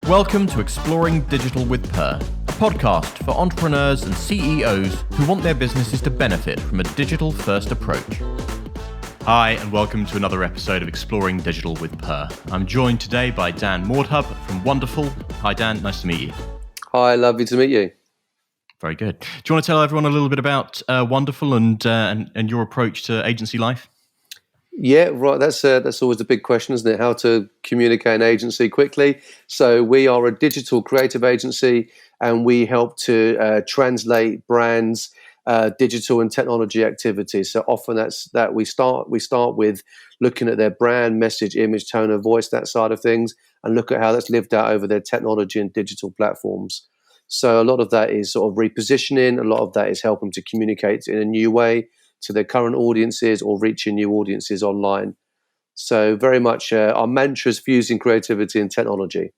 Welcome to Exploring Digital with Purr, a podcast for entrepreneurs and CEOs who want their businesses to benefit from a digital-first approach. Hi, and welcome to another episode of Exploring Digital with Purr. I'm joined today by Dan Maudhub from Wonderful. Hi, Dan. Nice to meet you. Hi, lovely to meet you. Very good. Do you want to tell everyone a little bit about Wonderful and your approach to agency life? Yeah, right. That's always the big question, isn't it? How to communicate an agency quickly. So we are a digital creative agency, and we help to translate brands, digital and technology activities. So often we start with looking at their brand, message, image, tone of voice, that side of things, and look at how that's lived out over their technology and digital platforms. So a lot of that is sort of repositioning. A lot of that is helping to communicate in a new way to their current audiences or reaching new audiences online. So very much our mantra is fusing creativity and technology.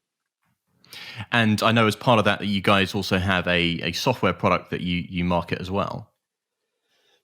And I know as part of that you guys also have a software product that you market as well.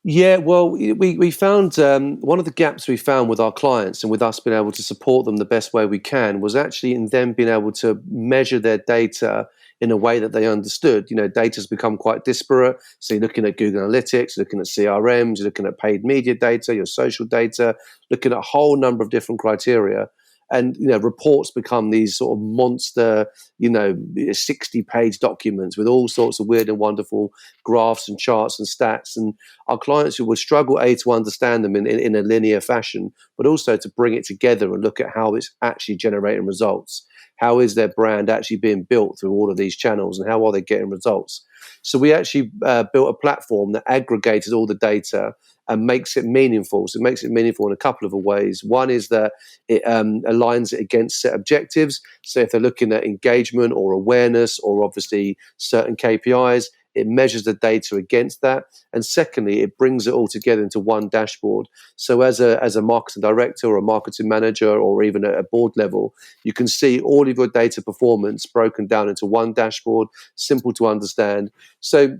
Yeah, well, we found one of the gaps we found with our clients and with us being able to support them the best way we can was actually in them being able to measure their data in a way that they understood. You know, data's become quite disparate. So you're looking at Google Analytics, you're looking at CRMs, you're looking at paid media data, your social data, looking at a whole number of different criteria. And, reports become these sort of monster, 60-page documents with all sorts of weird and wonderful graphs and charts and stats. And our clients would struggle, to understand them in a linear fashion, but also to bring it together and look at how it's actually generating results. How is their brand actually being built through all of these channels, and how are they getting results? So we actually built a platform that aggregated all the data and makes it meaningful. So it makes it meaningful in a couple of ways. One is that it aligns it against set objectives. So if they're looking at engagement or awareness or obviously certain KPIs, it measures the data against that. And secondly, it brings it all together into one dashboard. So as a marketing director or a marketing manager or even at a board level, you can see all of your data performance broken down into one dashboard, simple to understand. So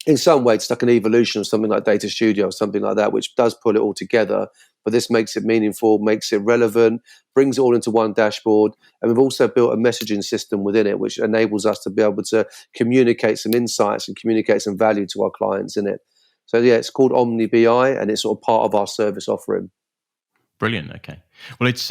in some way, it's like an evolution of something like Data Studio or something like that, which does pull it all together. But this makes it meaningful, makes it relevant, brings it all into one dashboard. And we've also built a messaging system within it, which enables us to be able to communicate some insights and communicate some value to our clients in it. So yeah, it's called Omni BI, and it's sort of part of our service offering. Brilliant. Okay. Well, it's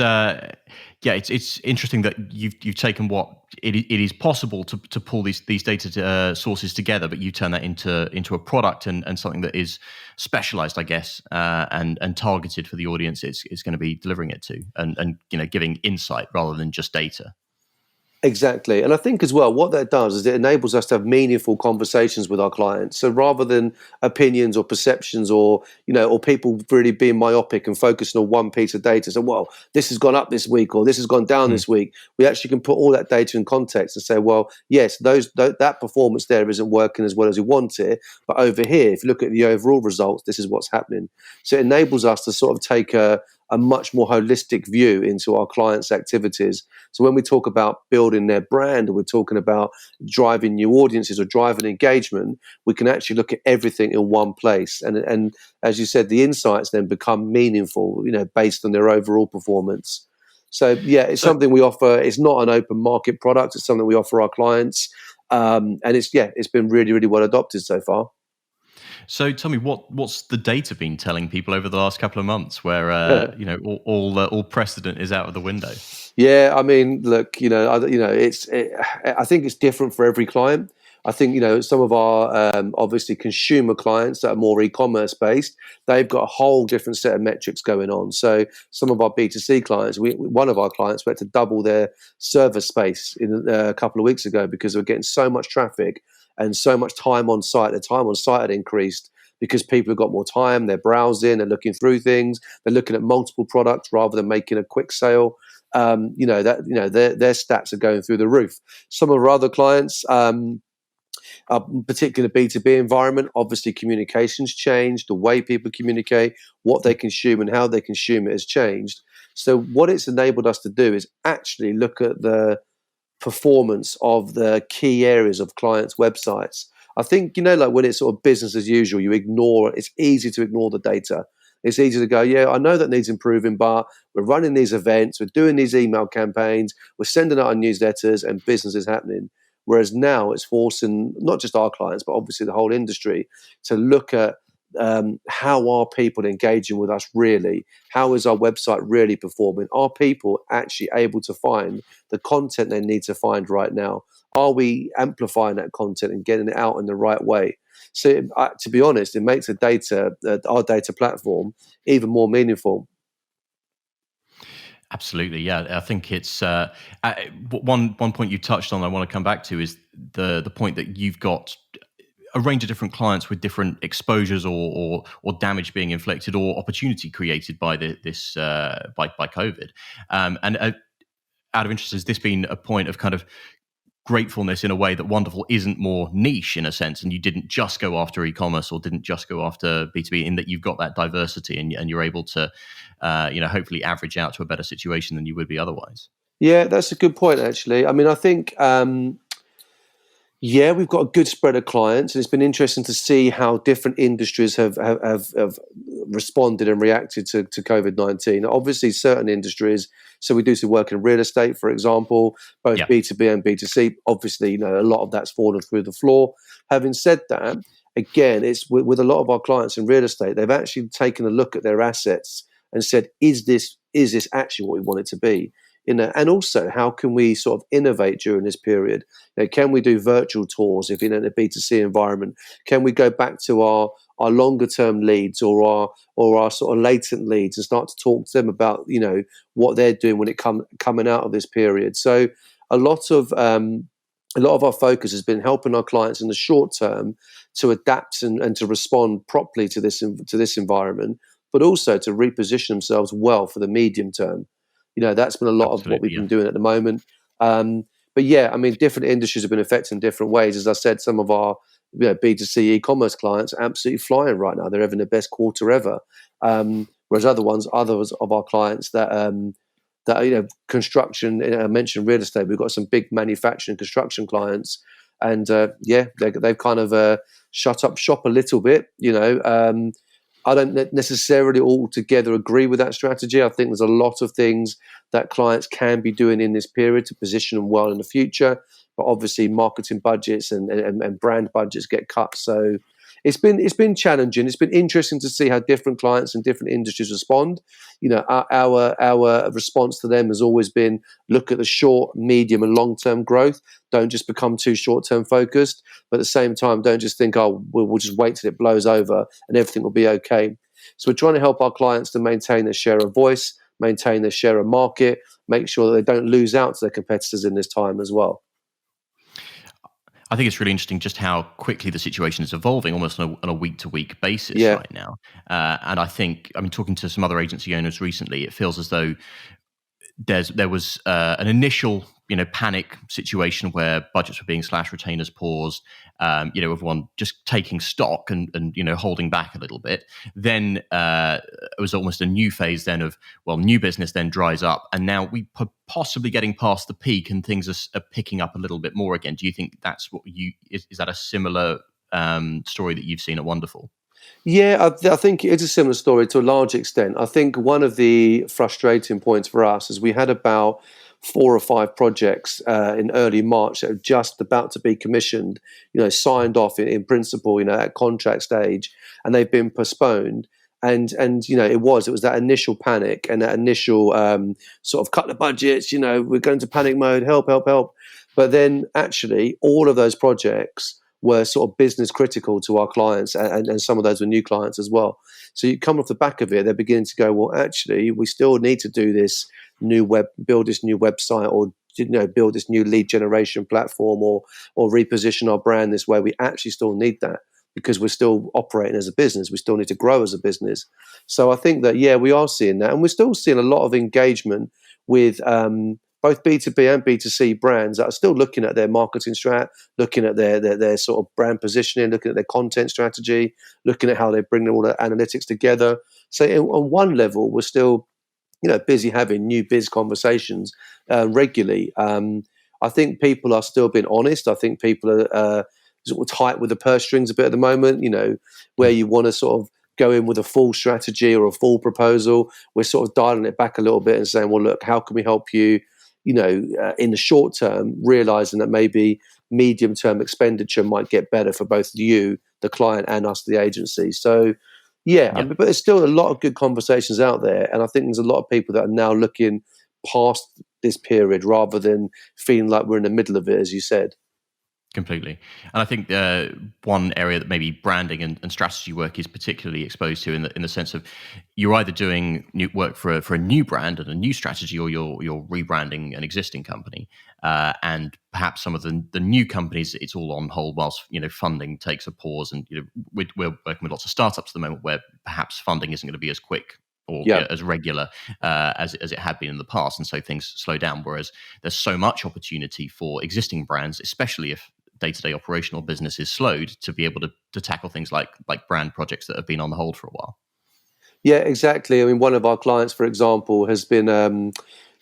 interesting that you've taken what it is possible to pull these data sources together, but you turn that into a product and something that is specialized, I guess, and targeted for the audience is going to be delivering it to, and giving insight rather than just data. Exactly. And I think as well, what that does is it enables us to have meaningful conversations with our clients. So rather than opinions or perceptions or people really being myopic and focusing on one piece of data, so, well, this has gone up this week or this has gone down this week, we actually can put all that data in context and say, well, yes, that performance there isn't working as well as we want it. But over here, if you look at the overall results, this is what's happening. So it enables us to sort of take a much more holistic view into our clients' activities. So when we talk about building their brand, or we're talking about driving new audiences or driving engagement, we can actually look at everything in one place. And as you said, the insights then become meaningful, based on their overall performance. So yeah, it's something we offer. It's not an open market product. It's something we offer our clients. And it's been really, really well adopted so far. So tell me, what's the data been telling people over the last couple of months, where all precedent is out of the window? Yeah, I mean, look, I think it's different for every client. I think some of our obviously consumer clients that are more e-commerce based, they've got a whole different set of metrics going on. So some of our B2C clients, one of our clients, we had to double their server space in a couple of weeks ago because we're getting so much traffic and so much time on site. The time on site had increased because people have got more time. They're browsing, they're looking through things, they're looking at multiple products rather than making a quick sale. Their stats are going through the roof. Some of our other clients, particularly the B2B environment, obviously communications changed. The way people communicate, what they consume and how they consume it has changed. So what it's enabled us to do is actually look at the performance of the key areas of clients' websites. I think, like when it's sort of business as usual, it's easy to ignore the data. It's easy to go, yeah, I know that needs improving, but we're running these events, we're doing these email campaigns, we're sending out our newsletters, and business is happening. Whereas now it's forcing not just our clients, but obviously the whole industry to look at how are people engaging with us really? How is our website really performing? Are people actually able to find the content they need to find right now? Are we amplifying that content and getting it out in the right way? So, to be honest, it makes our data platform even more meaningful. Absolutely, yeah. I think it's one point you touched on. I want to come back to is the point that you've got a range of different clients with different exposures or damage being inflicted or opportunity created by this by COVID. And out of interest, has this been a point of kind of gratefulness in a way that Wonderful isn't more niche in a sense, and you didn't just go after e-commerce or didn't just go after B2B, in that you've got that diversity and you're able to, hopefully average out to a better situation than you would be otherwise? Yeah, that's a good point, actually. I mean, I think yeah, we've got a good spread of clients, and it's been interesting to see how different industries have responded and reacted to COVID-19. Obviously, certain industries, so we do some work in real estate, for example, both Yeah, B2B and B2C. Obviously, a lot of that's fallen through the floor. Having said that, again, it's with a lot of our clients in real estate, they've actually taken a look at their assets and said, is this actually what we want it to be? And also, how can we sort of innovate during this period? Can we do virtual tours if in a B2C environment? Can we go back to our longer term leads or our sort of latent leads and start to talk to them about what they're doing when it coming out of this period? So a lot of our focus has been helping our clients in the short term to adapt and to respond properly to this environment, but also to reposition themselves well for the medium term. That's been a lot of what absolutely. we've Yeah. been doing at the moment. But yeah, I mean, different industries have been affected in different ways. As I said, some of our B2C e-commerce clients are absolutely flying right now. They're having the best quarter ever. Whereas others of our clients that construction. I mentioned real estate. We've got some big manufacturing construction clients, and they've kind of shut up shop a little bit. I don't necessarily altogether agree with that strategy. I think there's a lot of things that clients can be doing in this period to position them well in the future. But obviously, marketing budgets and brand budgets get cut. So it's been challenging. It's been interesting to see how different clients and different industries respond. Our response to them has always been look at the short, medium, and long term growth. Don't just become too short term focused. But at the same time, don't just think, oh, we'll just wait till it blows over and everything will be okay. So we're trying to help our clients to maintain their share of voice, maintain their share of market, make sure that they don't lose out to their competitors in this time as well. I think it's really interesting just how quickly the situation is evolving, almost on a week-to-week basis Yeah. right now. And I think, I mean, talking to some other agency owners recently, it feels as though there was an initial panic situation where budgets were being slashed, retainers paused, everyone just taking stock and holding back a little bit. Then it was almost a new phase then of, well, new business then dries up, and now we possibly getting past the peak and things are picking up a little bit more again. Do you think that's what is that a similar story that you've seen at Wonderful? Yeah, I think it's a similar story to a large extent. I think one of the frustrating points for us is we had about 4 or 5 projects in early March that are just about to be commissioned, signed off in principle, at contract stage, and they've been postponed. And it was that initial panic and that initial sort of cut the budgets. We're going to panic mode, help, help, help. But then actually, all of those projects were sort of business critical to our clients, and some of those were new clients as well. So you come off the back of it, they're beginning to go, well, actually, we still need to do this build this new website, or build this new lead generation platform, or reposition our brand this way. We actually still need that because we're still operating as a business. We still need to grow as a business. So I think that, yeah, we are seeing that, and we're still seeing a lot of engagement with both B2B and B2C brands that are still looking at their marketing strat, looking at their sort of brand positioning, looking at their content strategy, looking at how they bring all the analytics together. So on one level, we're still busy having new biz conversations regularly. I think people are still being honest. I think people are sort of tight with the purse strings a bit at the moment, where you want to sort of go in with a full strategy or a full proposal. We're sort of dialing it back a little bit and saying, well, look, how can we help you, in the short term, realizing that maybe medium term expenditure might get better for both you, the client, and us, the agency. So, yeah, Yeah. but there's still a lot of good conversations out there. And I think there's a lot of people that are now looking past this period rather than feeling like we're in the middle of it, as you said. Completely. And I think one area that maybe branding and strategy work is particularly exposed to in the sense of you're either doing new work for a new brand and a new strategy, or you're rebranding an existing company. And perhaps some of the new companies, it's all on hold whilst funding takes a pause. And we're working with lots of startups at the moment where perhaps funding isn't going to be as quick or Yeah. as regular as it had been in the past, and so things slow down. Whereas there's so much opportunity for existing brands, especially if day-to-day operational business is slowed, to be able to tackle things like brand projects that have been on the hold for a while. Yeah, exactly. I mean, one of our clients, for example, has been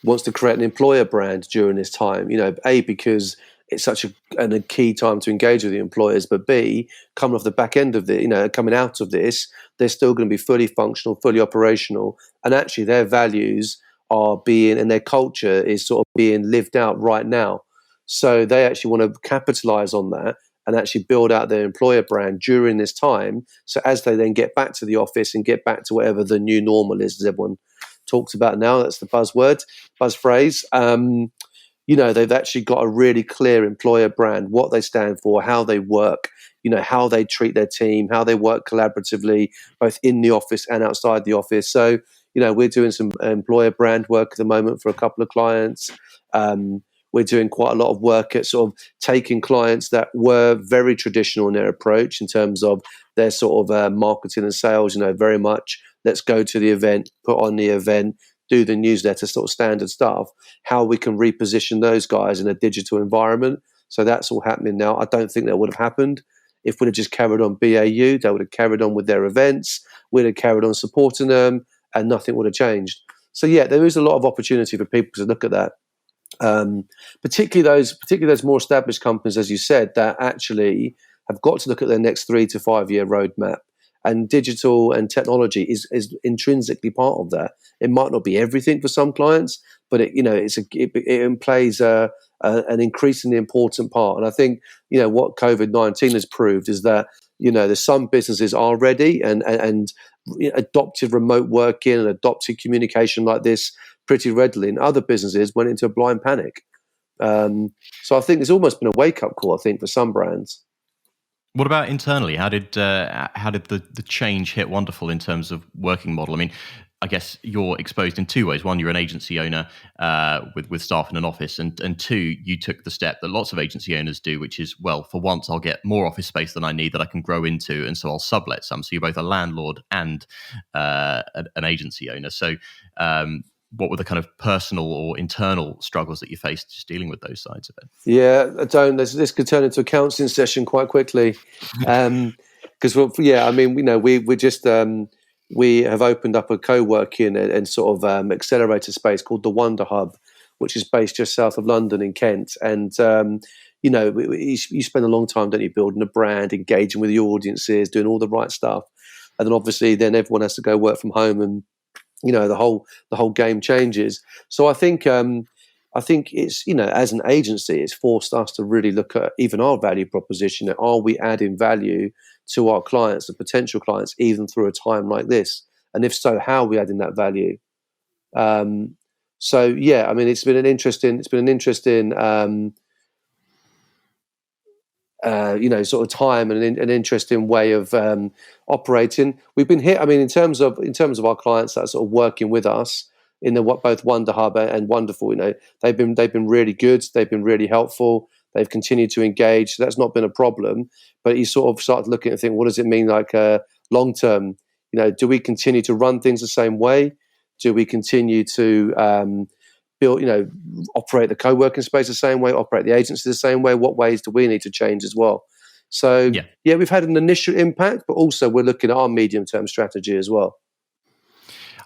wants to create an employer brand during this time. A, because it's such a key time to engage with the employers, but B, coming off the back end of it, coming out of this, they're still going to be fully functional, fully operational, and actually their values are being, and their culture is sort of being lived out right now. So they actually want to capitalize on that and actually build out their employer brand during this time. So as they then get back to the office and get back to whatever the new normal is, as everyone talks about now, that's the buzz phrase. They've actually got a really clear employer brand, what they stand for, how they work, how they treat their team, how they work collaboratively, both in the office and outside the office. So, we're doing some employer brand work at the moment for a couple of clients. We're doing quite a lot of work at sort of taking clients that were very traditional in their approach in terms of their sort of marketing and sales, very much let's go to the event, put on the event, do the newsletter, sort of standard stuff, how we can reposition those guys in a digital environment. So that's all happening now. I don't think that would have happened if we'd have just carried on BAU. They would have carried on with their events. We'd have carried on supporting them and nothing would have changed. So yeah, there is a lot of opportunity for people to look at that. Particularly those more established companies, as you said, that actually have got to look at their next 3 to 5 year roadmap. And digital and technology is intrinsically part of that. It might not be everything for some clients, but it plays an increasingly important part. And I think what COVID-19 has proved is that there's some businesses are ready and adopted remote working and adopted communication like this pretty readily, and other businesses went into a blind panic. So I think there's almost been a wake up call, I think, for some brands. What about internally? How did the change hit Wonderful in terms of working model? I mean, I guess you're exposed in two ways. One, you're an agency owner with staff in an office, and two, you took the step that lots of agency owners do, which is, well, for once, I'll get more office space than I need that I can grow into, and so I'll sublet some. So you're both a landlord and an agency owner. So what were the kind of personal or internal struggles that you faced just dealing with those sides of it? Yeah, I don't. This could turn into a counselling session quite quickly, because I mean, we just we have opened up a co-working and sort of accelerator space called the Wonder Hub, which is based just south of London in Kent. And you spend a long time, don't you, building a brand, engaging with the audiences, doing all the right stuff, and then obviously then everyone has to go work from home, and the whole game changes. So I think it's, as an agency, it's forced us to really look at even our value proposition. Are we adding value to our clients and potential clients even through a time like this? And if so, how are we adding that value? So yeah, I mean, it's been an interesting sort of time and an interesting way of operating. We've been hit. I mean, in terms of our clients that are sort of working with us in the both Wonder Hub and Wonderful, they've been really good. They've been really helpful. They've continued to engage. So that's not been a problem. But you sort of start looking and think, what does it mean like long term? Do we continue to run things the same way? Do we continue to build, operate the co-working space the same way, operate the agency the same way? What ways do we need to change as well? So yeah, we've had an initial impact, but also we're looking at our medium-term strategy as well.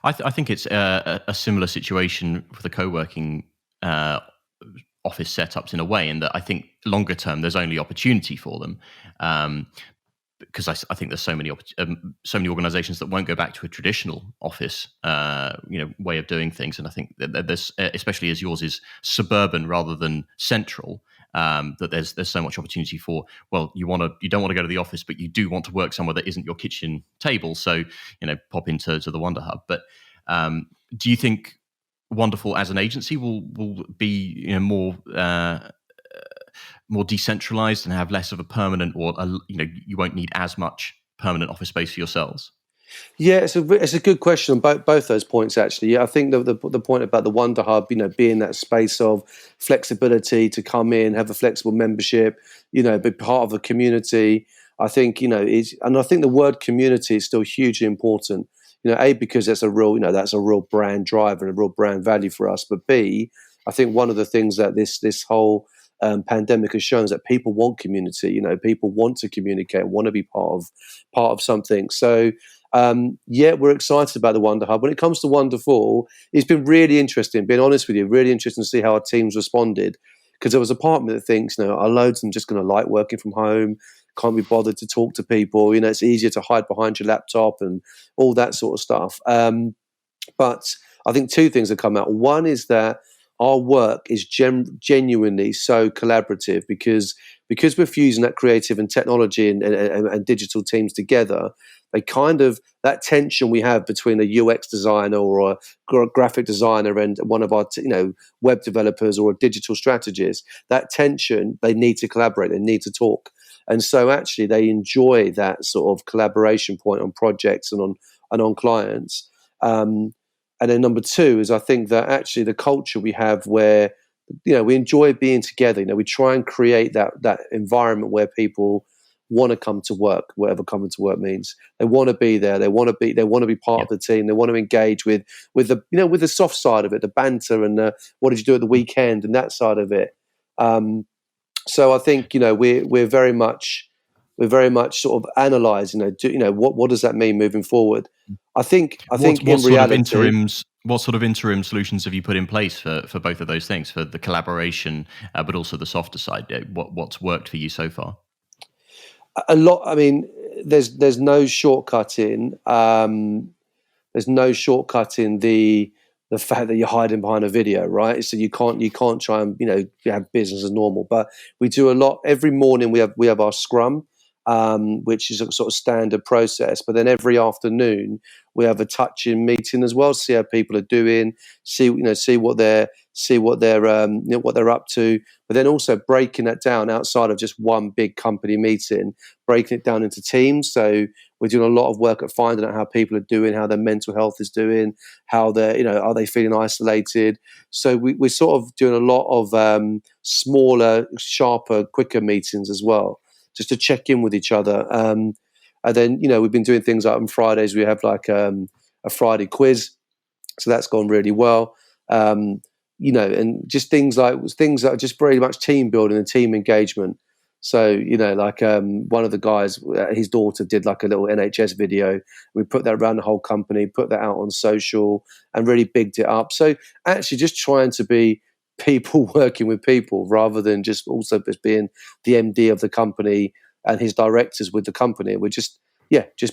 I think it's a similar situation for the co-working office setups in a way, in that I think longer term there's only opportunity for them. because I think there's so many organizations that won't go back to a traditional office way of doing things, and I think that there's, especially as yours is suburban rather than central, that there's so much opportunity for, well, you don't want to go to the office, but you do want to work somewhere that isn't your kitchen table, so pop into the Wonder Hub. But do you think Wonderful as an agency will be more decentralized and have less of a permanent, or you won't need as much permanent office space for yourselves? Yeah, it's a good question on both those points actually. Yeah, I think the point about the Wonder Hub, being that space of flexibility to come in, have a flexible membership, be part of a community. I think and I think the word community is still hugely important. Because that's a real brand driver and a real brand value for us. But B, I think one of the things that this whole pandemic has shown is that people want community. People want to communicate, want to be part of something. So we're excited about the Wonder Hub. When it comes to Wonderful, it's been really interesting. Being honest with you, really interesting to see how our teams responded. Because there was a part of me that thinks, are loads of them just going to like working from home? Can't be bothered to talk to people. It's easier to hide behind your laptop and all that sort of stuff. But I think two things have come out. One is that our work is genuinely so collaborative because we're fusing that creative and technology and digital teams together. They kind of, that tension we have between a UX designer or a graphic designer and one of our web developers or a digital strategist, that tension, they need to collaborate, they need to talk. And so actually they enjoy that sort of collaboration point on projects and on clients. And then number two is I think that actually the culture we have where, we enjoy being together. We try and create that environment where people want to come to work, whatever coming to work means. They want to be there. They want to be part of the team. They want to engage with the soft side of it, the banter and what did you do at the weekend and that side of it. So I think we're very much sort of analysing. What does that mean moving forward? I think in reality, what sort of interim solutions have you put in place for both of those things, for the collaboration, but also the softer side? What's worked for you so far? A lot. I mean, there's no shortcut in. There's no shortcut in the fact that you're hiding behind a video, right? So you can't try and have business as normal. But we do a lot every morning. We have our scrum, which is a sort of standard process. But then every afternoon we have a touch-in meeting as well, see how people are doing, see what they're what they're up to. But then also breaking that down outside of just one big company meeting, breaking it down into teams. So we're doing a lot of work at finding out how people are doing, how their mental health is doing, how they're are they feeling isolated. So we're sort of doing a lot of smaller, sharper, quicker meetings as well, just to check in with each other. And then, we've been doing things like on Fridays, we have like a Friday quiz. So that's gone really well. And just things that are just very much team building and team engagement. So, one of the guys, his daughter did like a little NHS video. We put that around the whole company, put that out on social and really bigged it up. So actually just trying to be people working with people rather than just being the MD of the company and his directors with the company. We're just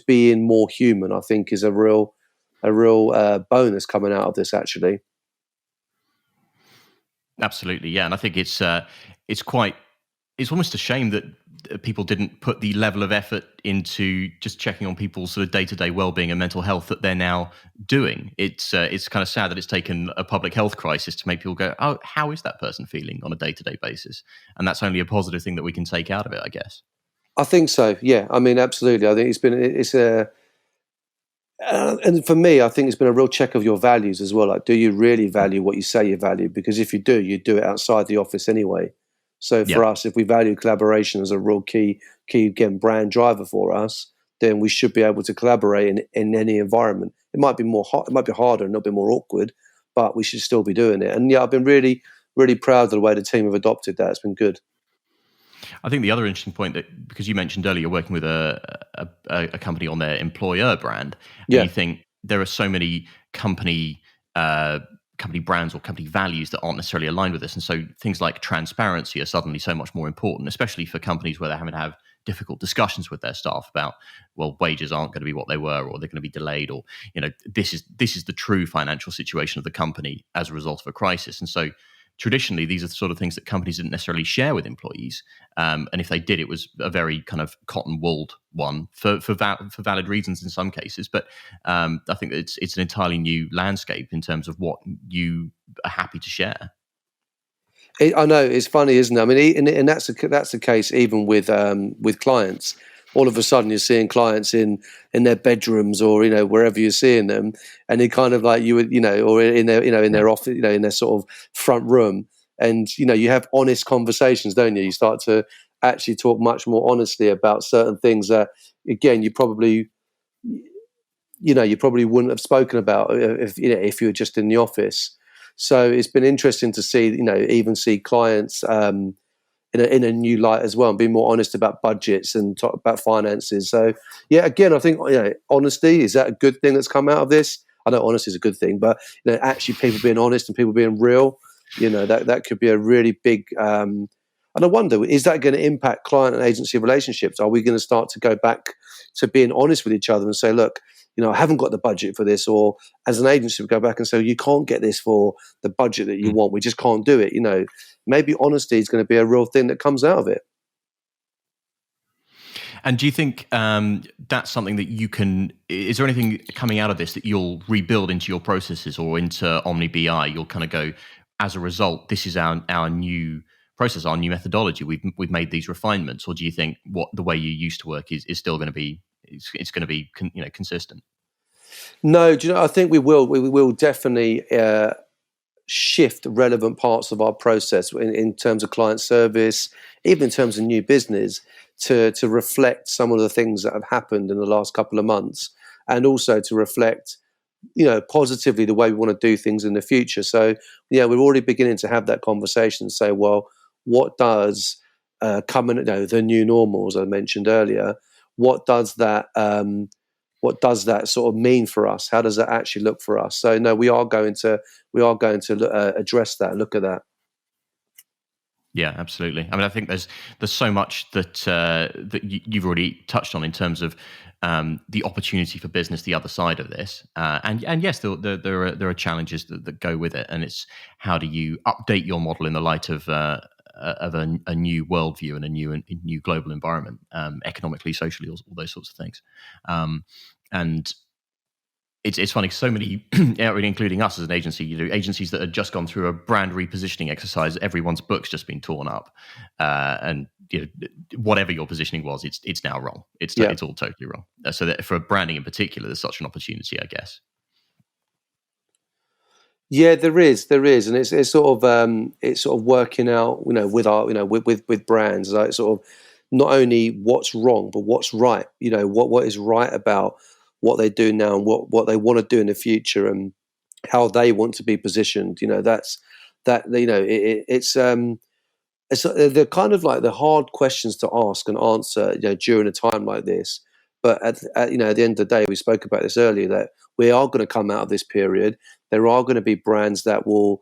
being more human, I think, is a real bonus coming out of this, actually. Absolutely, yeah, and I think it's almost a shame that people didn't put the level of effort into just checking on people's sort of day-to-day well-being and mental health that they're now doing. It's kind of sad that it's taken a public health crisis to make people go, oh, how is that person feeling on a day-to-day basis? And that's only a positive thing that we can take out of it, I guess. I think so. Yeah, I mean, absolutely. I think and for me, I think it's been a real check of your values as well. Like, do you really value what you say you value? Because if you do it outside the office anyway. So for us, if we value collaboration as a real key again brand driver for us, then we should be able to collaborate in any environment. It might be it might be harder and a bit more awkward, but we should still be doing it. And yeah, I've been really, really proud of the way the team have adopted that. It's been good. I think the other interesting point, that because you mentioned earlier you're working with a company on their employer brand, and you think there are so many company company brands or company values that aren't necessarily aligned with this. And so things like transparency are suddenly so much more important, especially for companies where they're having to have difficult discussions with their staff about, well, wages aren't going to be what they were, or they're going to be delayed, or, this is the true financial situation of the company as a result of a crisis. And so traditionally, these are the sort of things that companies didn't necessarily share with employees. And if they did, it was a very kind of cotton-wooled one for valid reasons in some cases. But I think that it's an entirely new landscape in terms of what you are happy to share. I know, it's funny, isn't it? I mean, and that's the case even with clients. All of a sudden, you're seeing clients in their bedrooms, or wherever you're seeing them, and they kind of like you would, or in their in their office, in their sort of front room, and you have honest conversations, don't you? You start to actually talk much more honestly about certain things that, again, you probably wouldn't have spoken about if you were just in the office. So it's been interesting to see, even see clients in a new light as well, and be more honest about budgets and talk about finances. So yeah, again, I think honesty, is that a good thing that's come out of this? I know honesty is a good thing, but actually people being honest and people being real, that could be a really big. And I wonder, is that going to impact client and agency relationships? Are we going to start to go back to being honest with each other and say, look, I haven't got the budget for this, or as an agency, we go back and say, you can't get this for the budget that you want. We just can't do it. Maybe honesty is going to be a real thing that comes out of it. And do you think that's something that you can? Is there anything coming out of this that you'll rebuild into your processes or into Omni BI? You'll kind of go, as a result, this is our new process, our new methodology. We've made these refinements, or do you think the way you used to work is still going to be? It's going to be consistent? No, I think we will. We will definitely shift relevant parts of our process in terms of client service, even in terms of new business, to reflect some of the things that have happened in the last couple of months, and also to reflect, positively the way we want to do things in the future. So, we're already beginning to have that conversation and say, well, what does coming, the new normal, as I mentioned earlier, what does that sort of mean for us? How does that actually look for us? So no, we are going to address that, look at that. Yeah, absolutely. I mean, I think there's so much that you've already touched on in terms of the opportunity for business, the other side of this, and yes, there are challenges that go with it, and it's how do you update your model in the light of a new worldview and a new global environment, economically, socially, all those sorts of things, and. It's funny, so many, including us as an agency, agencies that had just gone through a brand repositioning exercise, everyone's book's just been torn up. And whatever your positioning was, it's now wrong. It's all totally wrong. So that for branding in particular, there's such an opportunity, I guess. Yeah, there is, and it's sort of working out, with our, with brands, like sort of not only what's wrong, but what's right. What is right about what they do now and what they want to do in the future and how they want to be positioned. It's they're kind of like the hard questions to ask and answer, during a time like this. But at the end of the day, we spoke about this earlier, that we are going to come out of this period. There are going to be brands that will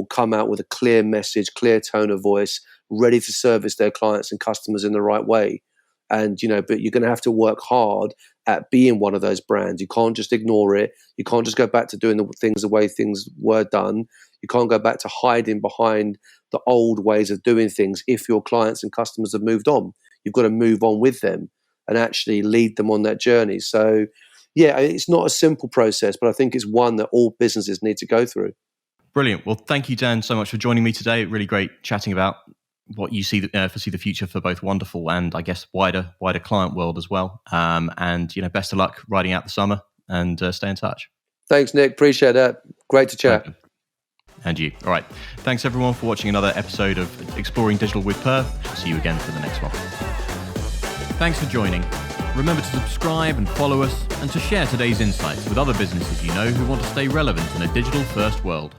come out with a clear message, clear tone of voice, ready to service their clients and customers in the right way. And but you're going to have to work hard at being one of those brands. You can't just ignore it. You can't just go back to doing the way things were done. You can't go back to hiding behind the old ways of doing things. If your clients and customers have moved on, you've got to move on with them and actually lead them on that journey. So, yeah, it's not a simple process, but I think it's one that all businesses need to go through. Brilliant. Well, thank you, Dan, so much for joining me today. Really great chatting about what you see foresee the future for both Wonderful and, I guess, wider client world as well. And best of luck riding out the summer, and stay in touch. Thanks, Nick. Appreciate that. Great to chat. And you. All right. Thanks everyone for watching another episode of Exploring Digital with Purr. See you again for the next one. Thanks for joining. Remember to subscribe and follow us, and to share today's insights with other businesses who want to stay relevant in a digital-first world.